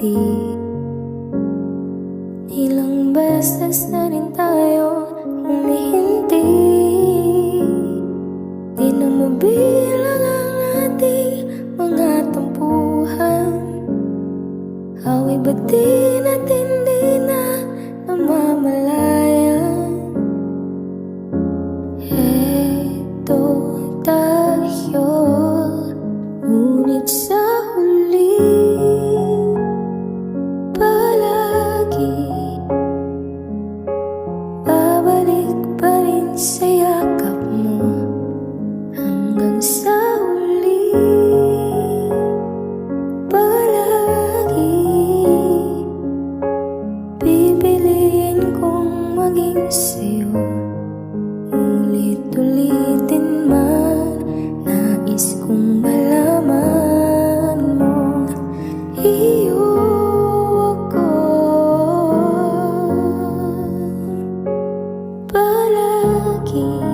di ilang beses na rin tayo humihinti. Di na mabilang ang ating mga tampuhan. Away ba't di natin di na namamalayan? Eto tayo, ngunit sa huli palagi babalik pa rin sa yakap mo. Hanggang sa huli palagi pipiliin kong maging sa'yo. Ulit-ulitin man, nais kong malaman mong iyo ako palagi.